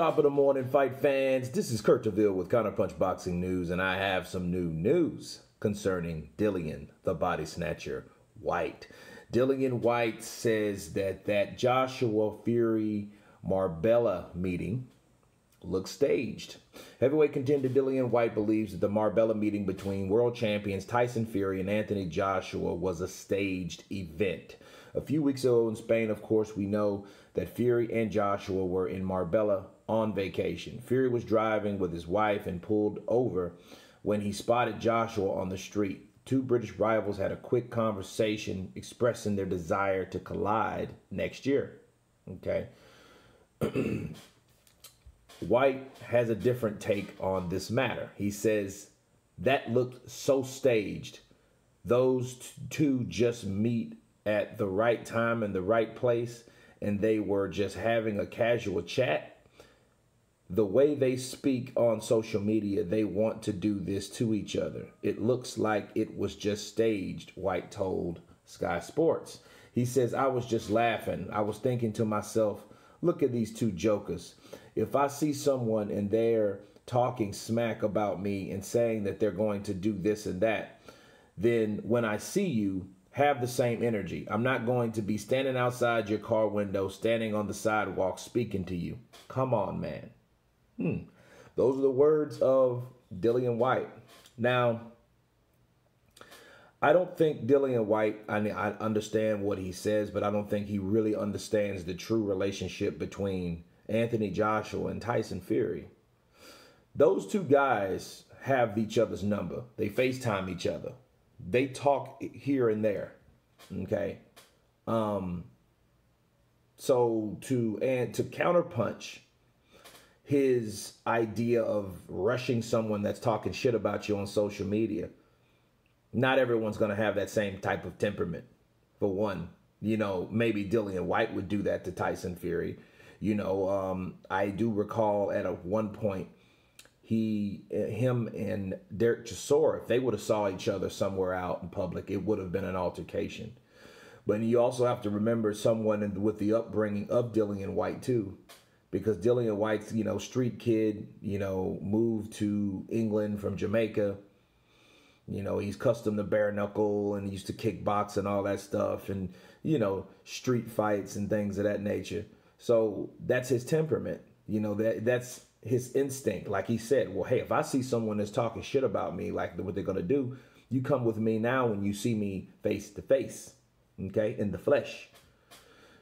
Top of the morning, fight fans. This is Kurt DeVille with Counterpunch Boxing News, and I have some new news concerning Dillian, the body snatcher, Whyte. Dillian Whyte says that Joshua Fury Marbella meeting looks staged. Heavyweight contender Dillian Whyte believes that the Marbella meeting between world champions Tyson Fury and Anthony Joshua was a staged event. A few weeks ago in Spain, of course, we know that Fury and Joshua were in Marbella on vacation. Fury was driving with his wife and pulled over when he spotted Joshua on the street. Two British rivals had a quick conversation expressing their desire to collide next year. Okay. Whyte has a different take on this matter. He says that looked so staged. Those two just meet at the right time and the right place, and they were just having a casual chat. The way they speak on social media, they want to do this to each other. It looks like it was just staged, Whyte told Sky Sports. He says, I was just laughing. I was thinking to myself, look at these two jokers. If I see someone and they're talking smack about me and saying that they're going to do this and that, then when I see you, have the same energy. I'm not going to be standing outside your car window, standing on the sidewalk, speaking to you. Come on, man. Those are the words of Dillian Whyte. Now, I don't think Dillian Whyte, I understand what he says, but I don't think he really understands the true relationship between Anthony Joshua and Tyson Fury. Those two guys have each other's number. They FaceTime each other. They talk here and there. Okay. So to counterpunch his idea of rushing someone that's talking shit about you on social media, not everyone's going to have that same type of temperament. For one, you know, maybe Dillian Whyte would do that to Tyson Fury. You know, I do recall at one point, him and Derek Chisora, if they would have saw each other somewhere out in public, it would have been an altercation. But you also have to remember someone with the upbringing of Dillian Whyte too, because Dillian Whyte's, you know, street kid, you know, moved to England from Jamaica. You know, he's custom to bare knuckle and used to kickbox and all that stuff, and, you know, street fights and things of that nature. So that's his temperament. You know, that's his instinct. Like he said, well, hey, if I see someone that's talking shit about me, like what they're going to do, you come with me now when you see me face to face, okay, in the flesh.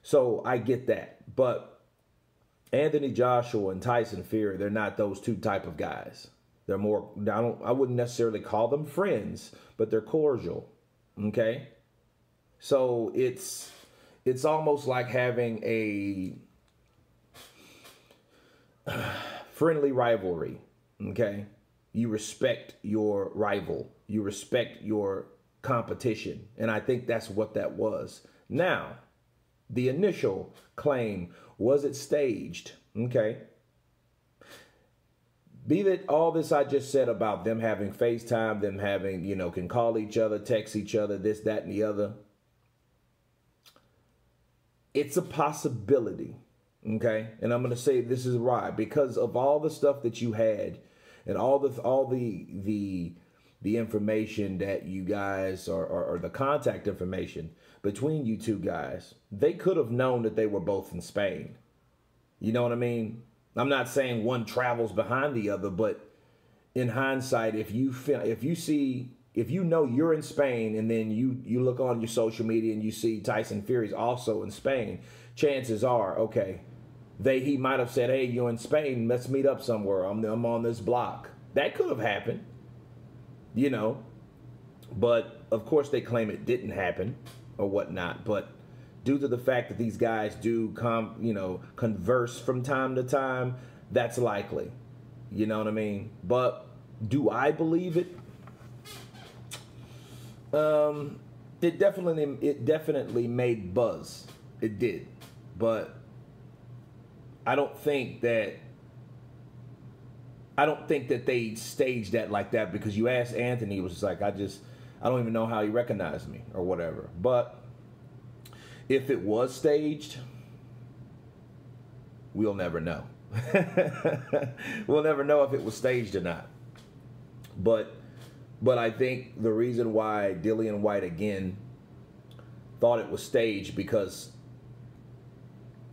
So I get that. But Anthony Joshua and Tyson Fury, they're not those two type of guys. They're more, I wouldn't necessarily call them friends, but they're cordial, okay? So it's almost like having a friendly rivalry, okay? You respect your rival. You respect your competition. And I think that's what that was. Now, the initial claim, was it staged? Okay. Be that all this I just said about them having FaceTime, them having, you know, can call each other, text each other, this, that, and the other. It's a possibility. Okay, and I'm going to say this is why, because of all the stuff that you had and all the information that you guys or the contact information between you two guys, they could have known that they were both in Spain. You know what I mean? I'm not saying one travels behind the other, but in hindsight, if you know you're in Spain and then you look on your social media and you see Tyson Fury's also in Spain, chances are, okay, he might have said, hey, you're in Spain, let's meet up somewhere. I'm on this block. That could have happened, you know. But, of course, they claim it didn't happen or whatnot. But due to the fact that these guys do, converse from time to time, that's likely. You know what I mean? But do I believe it? It definitely made buzz. It did. But I don't think that they staged that like that, because you asked Anthony, it was just like, I don't even know how he recognized me or whatever. But if it was staged, we'll never know. We'll never know if it was staged or not. But I think the reason why Dillian Whyte again thought it was staged, because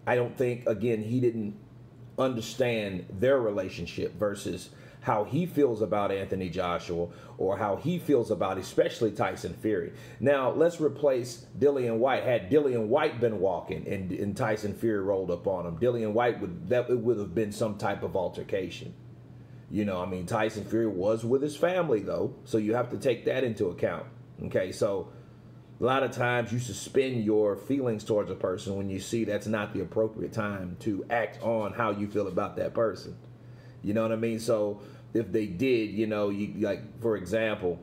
I don't think, again, he didn't understand their relationship versus how he feels about Anthony Joshua, or how he feels about especially Tyson Fury. Now, let's replace Dillian Whyte. Had Dillian Whyte been walking and Tyson Fury rolled up on him, Dillian Whyte would have been some type of altercation. You know, I mean, Tyson Fury was with his family, though, so you have to take that into account. Okay, so a lot of times you suspend your feelings towards a person when you see that's not the appropriate time to act on how you feel about that person. You know what I mean? So if they did, you know, like, for example,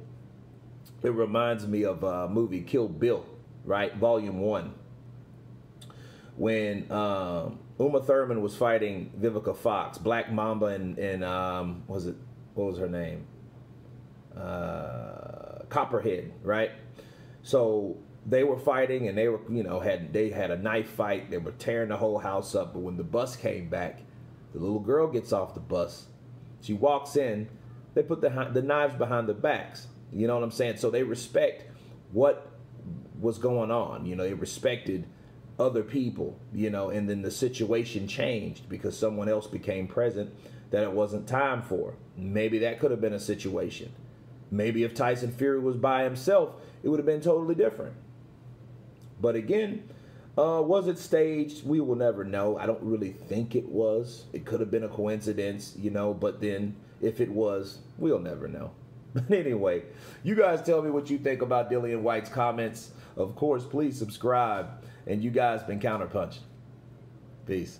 it reminds me of a movie Kill Bill, right? Volume 1. When Uma Thurman was fighting Vivica Fox, Black Mamba, and what was her name? Copperhead, right? So they were fighting, and they were, you know, they had a knife fight. They were tearing the whole house up. But when the bus came back, the little girl gets off the bus. She walks in. They put the knives behind their backs. You know what I'm saying? So they respect what was going on. You know, they respected other people, you know, and then the situation changed because someone else became present that it wasn't time for. Maybe that could have been a situation. Maybe if Tyson Fury was by himself, it would have been totally different. But again, was it staged? We will never know. I don't really think it was. It could have been a coincidence, you know, but then if it was, we'll never know. But anyway, you guys tell me what you think about Dillian Whyte's comments. Of course, please subscribe. And you guys been counterpunched. Peace.